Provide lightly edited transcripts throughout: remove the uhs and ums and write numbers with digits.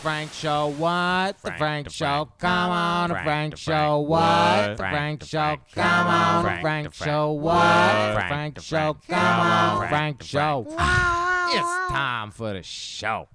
Frank Show, what? The Frank Show, come on, the Frank Show, what? The Frank Show, come on, the Frank Show, what? The Frank Show, come on, the Frank Show. It's time for the show.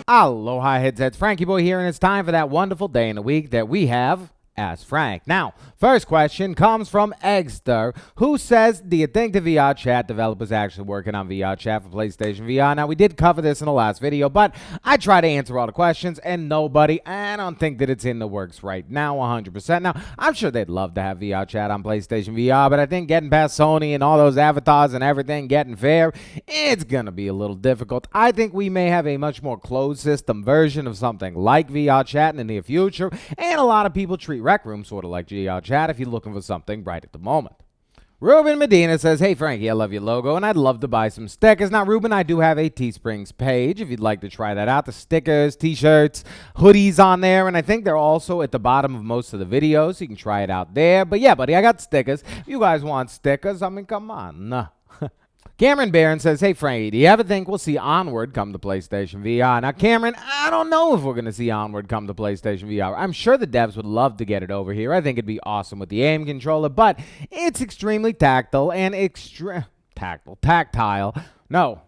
Aloha, headsets. Frankie Boy here, and it's time for that wonderful day in the week that we have Ask Frank. Now, first question comes from Eggster, who says, do you think the VR chat developers actually working on VR chat for PlayStation VR? Now, we did cover this in the last video, but I try to answer all the questions, and I don't think that it's in the works right now 100%. Now, I'm sure they'd love to have VR chat on PlayStation VR, but I think getting past Sony and all those avatars and everything, getting fair, it's going to be a little difficult. I think we may have a much more closed system version of something like VR chat in the near future, and a lot of people treat Rec Room sort of like VR chat if you're looking for something right at the moment. Ruben Medina says, hey Frankie, I love your logo and I'd love to buy some stickers. Now Ruben, I do have a Teesprings page if you'd like to try that out. The stickers, t-shirts, hoodies on there, and I think they're also at the bottom of most of the videos, so you can try it out there. But yeah, buddy, I got stickers. If you guys want stickers, I mean, come on. Cameron Barron says, hey, Frankie, do you ever think we'll see Onward come to PlayStation VR? Now, Cameron, I don't know if we're going to see Onward come to PlayStation VR. I'm sure the devs would love to get it over here. I think it'd be awesome with the aim controller, but it's extremely tactile and tactile. No.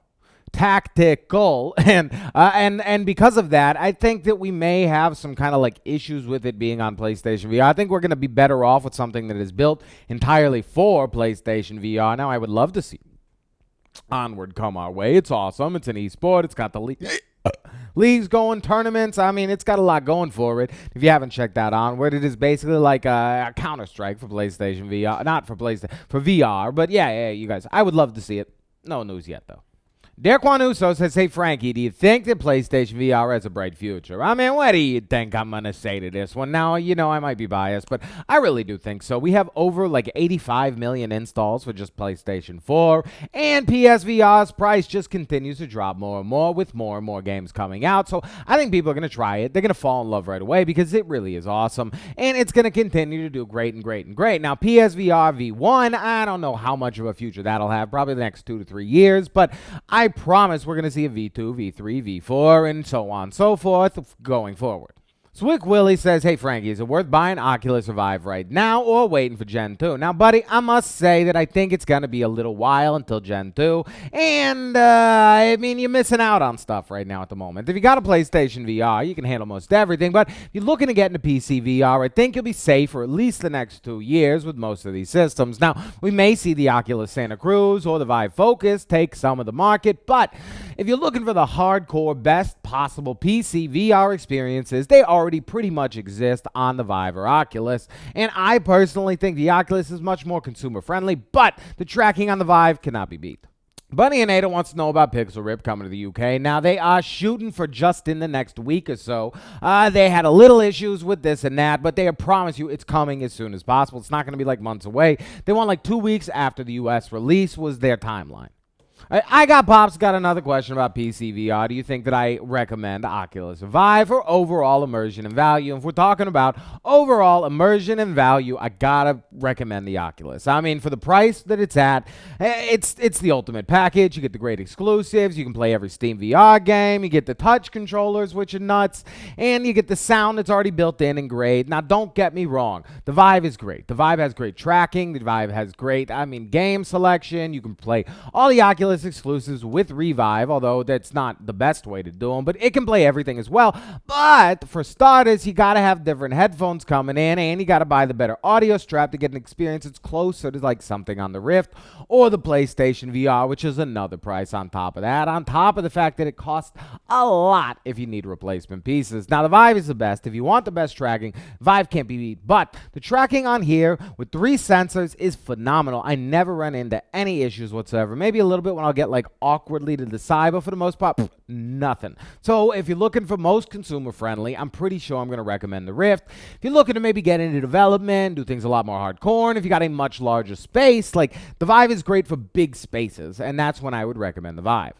Tactical, and because of that, I think that we may have some kind of like issues with it being on PlayStation VR. I think we're going to be better off with something that is built entirely for PlayStation VR. Now, I would love to see Onward come our way. It's awesome. It's an esport. It's got the leagues going, tournaments. I mean, it's got a lot going for it. If you haven't checked out Onward, it is basically like a Counter-Strike for PlayStation VR. Not for PlayStation, for VR. But yeah, you guys, I would love to see it. No news yet, though. Derek Juanuso says, hey, Frankie, do you think that PlayStation VR has a bright future? I mean, what do you think I'm going to say to this one? Now, you know, I might be biased, but I really do think so. We have over like 85 million installs for just PlayStation 4, and PSVR's price just continues to drop more and more with more and more games coming out. So I think people are going to try it. They're going to fall in love right away because it really is awesome, and it's going to continue to do great and great and great. Now, PSVR V1, I don't know how much of a future that'll have, probably the next 2 to 3 years, but I promise we're going to see a V2, V3, V4, and so on and so forth going forward. Swick Willie says, hey, Frankie, is it worth buying Oculus or Vive right now or waiting for Gen 2? Now, buddy, I must say that I think it's going to be a little while until Gen 2. And, I mean, you're missing out on stuff right now at the moment. If you got a PlayStation VR, you can handle most everything. But if you're looking to get into PC VR, I think you'll be safe for at least the next 2 years with most of these systems. Now, we may see the Oculus Santa Cruz or the Vive Focus take some of the market. But if you're looking for the hardcore, best possible PC VR experiences, they already pretty much exist on the Vive or Oculus, and I personally think the Oculus is much more consumer friendly, but the tracking on the Vive cannot be beat. Bunny and Ada wants to know about Pixel Rip coming to the UK. Now, they are shooting for just in the next week or so. They had a little issues with this and that, but they promise you it's coming as soon as possible. It's not going to be like months away. They want like 2 weeks after the US release was their timeline. I got Pops got another question about PC VR. Do you think that I recommend Oculus or Vive for overall immersion and value? And if we're talking about overall immersion and value, I gotta recommend the Oculus. I mean, for the price that it's at, it's the ultimate package. You get the great exclusives. You can play every Steam VR game. You get the touch controllers, which are nuts. And you get the sound that's already built in and great. Now, don't get me wrong. The Vive is great. The Vive has great tracking. The Vive has great, game selection. You can play all the Oculus exclusives with Revive, although that's not the best way to do them, but it can play everything as well. But for starters, you got to have different headphones coming in, and you got to buy the better audio strap to get an experience that's closer to like something on the Rift or the PlayStation VR, which is another price on top of that, on top of the fact that it costs a lot if you need replacement pieces. Now, the Vive is the best. If you want the best tracking, Vive can't be beat, but the tracking on here with 3 sensors is phenomenal. I never run into any issues whatsoever. Maybe a little bit when I'll get like awkwardly to the side, but for the most part, nothing. So if you're looking for most consumer friendly, I'm pretty sure I'm going to recommend the Rift. If you're looking to maybe get into development, do things a lot more hardcore, and if you got a much larger space, like the Vive is great for big spaces, and that's when I would recommend the Vive.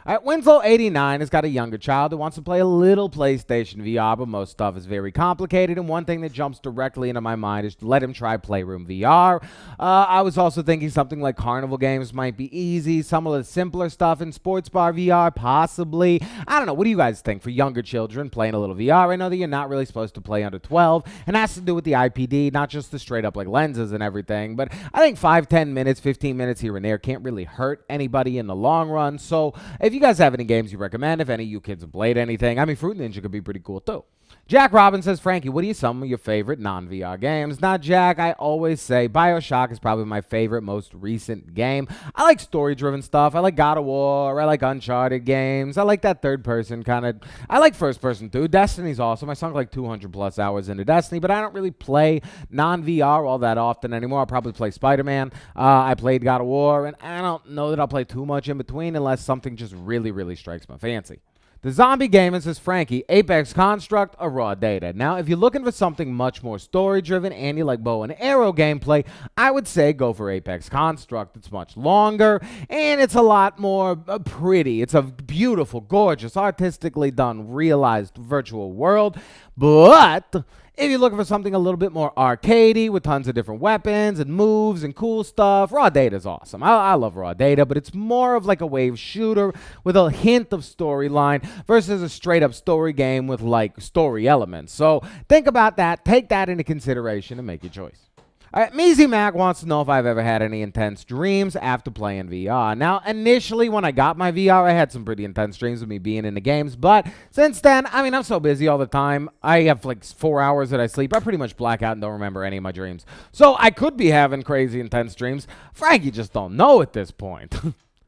All right, Winslow89 has got a younger child who wants to play a little PlayStation VR, but most stuff is very complicated, and one thing that jumps directly into my mind is to let him try Playroom VR. I was also thinking something like Carnival games might be easy, some of the simpler stuff in Sports Bar VR, possibly. I don't know, what do you guys think for younger children playing a little VR? I know that you're not really supposed to play under 12, and that's to do with the IPD, not just the straight up like lenses and everything, but I think 5, 10 minutes, 15 minutes here and there can't really hurt anybody in the long run. So if you guys have any games you recommend, if any of you kids have played anything, I mean, Fruit Ninja could be pretty cool too. Jack Robbins says, Frankie, what are some of your favorite non-VR games? Now, Jack, I always say BioShock is probably my favorite, most recent game. I like story-driven stuff. I like God of War. I like Uncharted games. I like that third-person kind of. I like first-person too. Destiny's awesome. I sunk like 200-plus hours into Destiny, but I don't really play non-VR all that often anymore. I'll probably play Spider-Man. I played God of War, and I don't know that I'll play too much in between unless something just really, really strikes my fancy. The Zombie Gamer says, Frankie, Apex Construct or Raw Data? Now, if you're looking for something much more story-driven and you like bow and arrow gameplay, I would say go for Apex Construct. It's much longer, and it's a lot more pretty. It's a beautiful, gorgeous, artistically done, realized virtual world, but if you're looking for something a little bit more arcadey with tons of different weapons and moves and cool stuff, Raw Data is awesome. I love Raw Data, but it's more of like a wave shooter with a hint of storyline versus a straight-up story game with like story elements. So think about that, take that into consideration, and make your choice. All right, Measy Mac wants to know if I've ever had any intense dreams after playing VR. Now, initially, when I got my VR, I had some pretty intense dreams with me being in the games. But since then, I mean, I'm so busy all the time. I have like 4 hours that I sleep. I pretty much black out and don't remember any of my dreams. So I could be having crazy intense dreams. Frank, you just don't know at this point.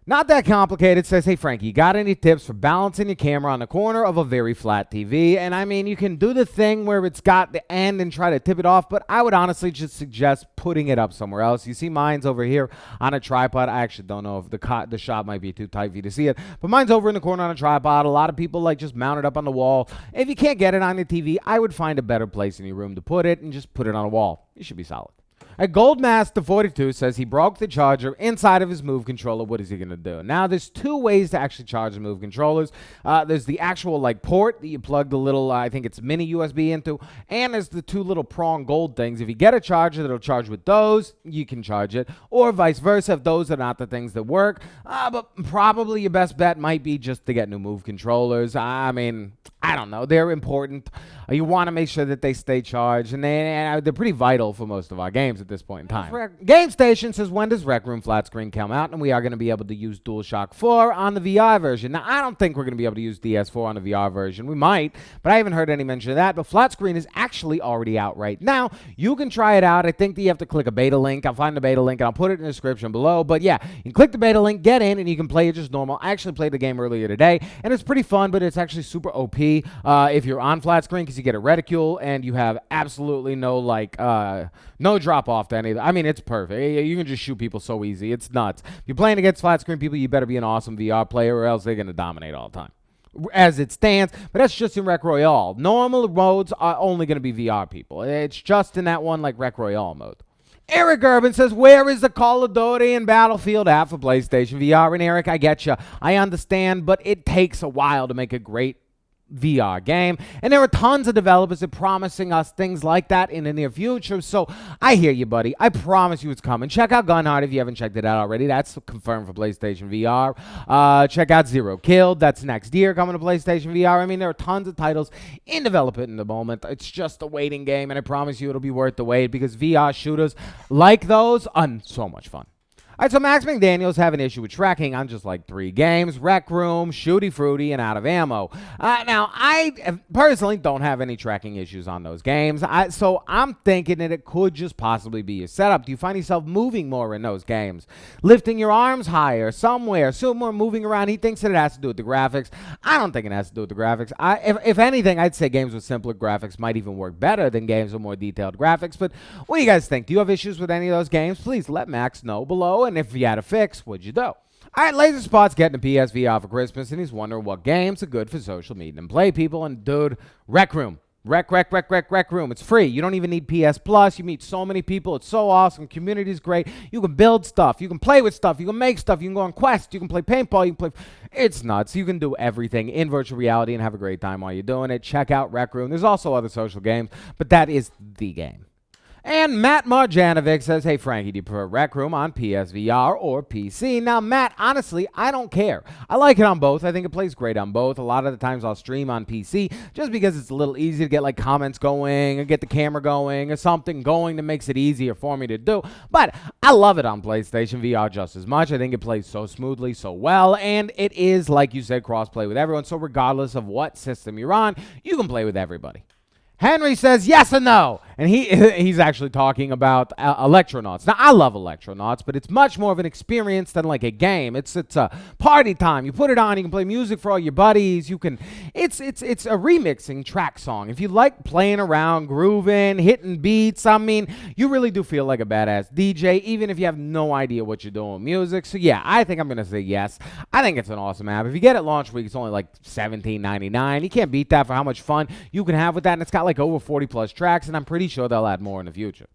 Not that complicated. Says, hey, Frankie, you got any tips for balancing your camera on the corner of a very flat TV? And I mean, you can do the thing where it's got the end and try to tip it off, but I would honestly just suggest putting it up somewhere else. You see mine's over here on a tripod. I actually don't know if the shot might be too tight for you to see it, but mine's over in the corner on a tripod. A lot of people like just mount it up on the wall. If you can't get it on the TV, I would find a better place in your room to put it and just put it on a wall. You should be solid. A Goldmaster42 says he broke the charger inside of his Move controller. What is he going to do? Now, there's two ways to actually charge the Move controllers. There's the actual like port that you plug the little, I think it's mini USB into, and there's the two little prong gold things. If you get a charger that'll charge with those, you can charge it, or vice versa if those are not the things that work. But probably your best bet might be just to get new Move controllers. I mean, I don't know. They're important. You want to make sure that they stay charged, and they're pretty vital for most of our games at this point in time. Game Station says, when does Rec Room Flat Screen come out? And we are going to be able to use DualShock 4 on the VR version. Now, I don't think we're going to be able to use DS4 on the VR version. We might, but I haven't heard any mention of that. But Flat Screen is actually already out right now. You can try it out. I think that you have to click a beta link. I'll find the beta link, and I'll put it in the description below. But yeah, you can click the beta link, get in, and you can play it just normal. I actually played the game earlier today, and it's pretty fun, but it's actually super OP if you're on flat screen because you get a reticule and you have absolutely no no drop off to any. I mean, it's perfect. You can just shoot people so easy. It's nuts. If you're playing against flat screen people, you better be an awesome VR player or else they're going to dominate all the time as it stands. But that's just in Rec Royale. Normal modes are only going to be VR people. It's just in that one like Rec Royale mode. Eric Urban says, where is the Call of Duty and Battlefield app for PlayStation VR? And Eric, I get you. I understand, but it takes a while to make a great VR game, and there are tons of developers that are promising us things like that in the near future. So I hear you, buddy. I promise you it's coming. Check out Gunheart if you haven't checked it out already. That's confirmed for PlayStation VR. Check out Zero Killed. That's next year coming to PlayStation VR. I mean, there are tons of titles in development in the moment. It's just a waiting game, and I promise you it'll be worth the wait because VR shooters like those are so much fun. All right, so Max McDaniel's have an issue with tracking on just like 3 games: Rec Room, Shooty Fruity, and Out of Ammo. Now, I personally don't have any tracking issues on those games, so I'm thinking that it could just possibly be your setup. Do you find yourself moving more in those games? Lifting your arms higher somewhere, moving around? He thinks that it has to do with the graphics. I don't think it has to do with the graphics. If anything, I'd say games with simpler graphics might even work better than games with more detailed graphics. But what do you guys think? Do you have issues with any of those games? Please let Max know below. And if you had a fix, what'd you do? All right, Laser Spot's getting a PSVR for Christmas, and he's wondering what games are good for social media and play people. And dude, Rec Room. Rec Room. It's free. You don't even need PS Plus. You meet so many people. It's so awesome. Community is great. You can build stuff. You can play with stuff. You can make stuff. You can go on quests. You can play paintball. You can play. It's nuts. You can do everything in virtual reality and have a great time while you're doing it. Check out Rec Room. There's also other social games, but that is the game. And Matt Marjanovic says, hey, Frankie, do you prefer Rec Room on PSVR or PC? Now, Matt, honestly, I don't care. I like it on both. I think it plays great on both. A lot of the times I'll stream on PC just because it's a little easy to get like comments going or get the camera going or something going that makes it easier for me to do. But I love it on PlayStation VR just as much. I think it plays so smoothly, so well, and it is, like you said, cross-play with everyone. So regardless of what system you're on, you can play with everybody. Henry says yes or no, and he's actually talking about Electronauts. Now, I love Electronauts, but it's much more of an experience than like a game. It's a party time. You put it on, you can play music for all your buddies. You can, it's a remixing track song. If you like playing around, grooving, hitting beats, I mean, you really do feel like a badass DJ, even if you have no idea what you're doing with music. So yeah, I think I'm gonna say yes. I think it's an awesome app. If you get it launch week, it's only like $17.99. You can't beat that for how much fun you can have with that, and it's got like over 40 plus tracks, and I'm pretty sure they'll add more in the future.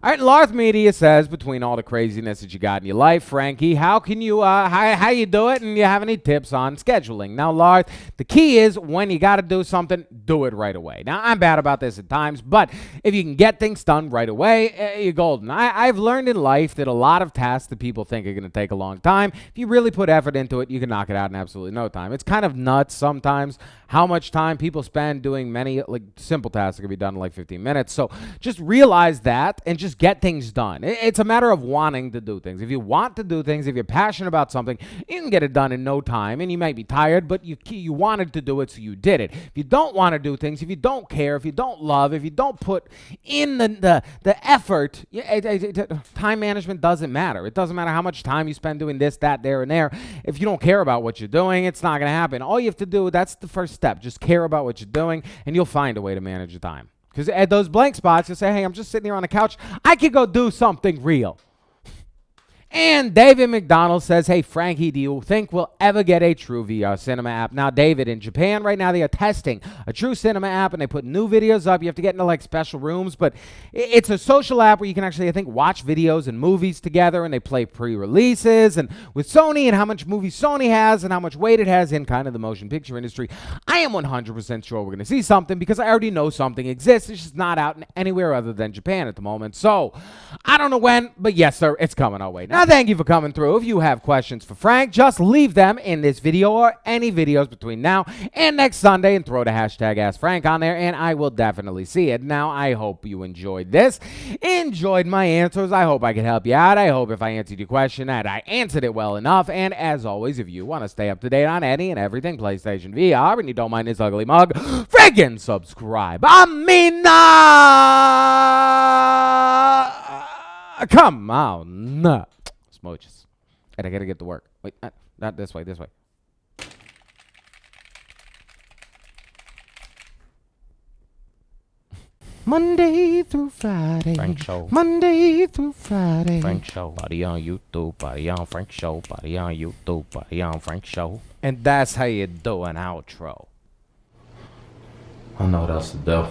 All right, Larth Media says, between all the craziness that you got in your life, Frankie, how can you, how you do it, and you have any tips on scheduling? Now, Larth, the key is when you got to do something, do it right away. Now, I'm bad about this at times, but if you can get things done right away, you're golden. I've learned in life that a lot of tasks that people think are going to take a long time, if you really put effort into it, you can knock it out in absolutely no time. It's kind of nuts sometimes how much time people spend doing many like simple tasks that can be done in like 15 minutes. So just realize that and just get things done. It's a matter of wanting to do things. If you want to do things, if you're passionate about something, you can get it done in no time. And you might be tired, but you wanted to do it, so you did it. If you don't want to do things, if you don't care, if you don't love, if you don't put in the effort, time management doesn't matter. It doesn't matter how much time you spend doing this, that, there, and there. If you don't care about what you're doing, it's not going to happen. All you have to do, that's the first step. Just care about what you're doing, and you'll find a way to manage your time. Because at those blank spots, you'll say, hey, I'm just sitting here on the couch. I could go do something real. And David McDonald says, hey, Frankie, do you think we'll ever get a true VR cinema app? Now, David, in Japan right now, they are testing a true cinema app, and they put new videos up. You have to get into, like, special rooms, but it's a social app where you can actually, I think, watch videos and movies together, and they play pre-releases. And with Sony and how much movies Sony has and how much weight it has in kind of the motion picture industry, I am 100% sure we're going to see something because I already know something exists. It's just not out anywhere other than Japan at the moment. So, I don't know when, but yes, sir, it's coming our way. Now, thank you for coming through. If you have questions for Frank, just leave them in this video or any videos between now and next Sunday and throw the hashtag AskFrank on there, and I will definitely see it. Now, I hope you enjoyed this, enjoyed my answers. I hope I could help you out. I hope if I answered your question that I answered it well enough. And as always, if you want to stay up to date on any and everything PlayStation VR and you don't mind this ugly mug, friggin' subscribe. Come on. Smooches. And I gotta get to work. Wait, not this way, this way. Monday through Friday. Frank Show. Monday through Friday. Frank Show. Body on YouTube. Body on Frank Show. Body on YouTube. Body on Frank Show. And that's how you do an outro. I don't know what else to do.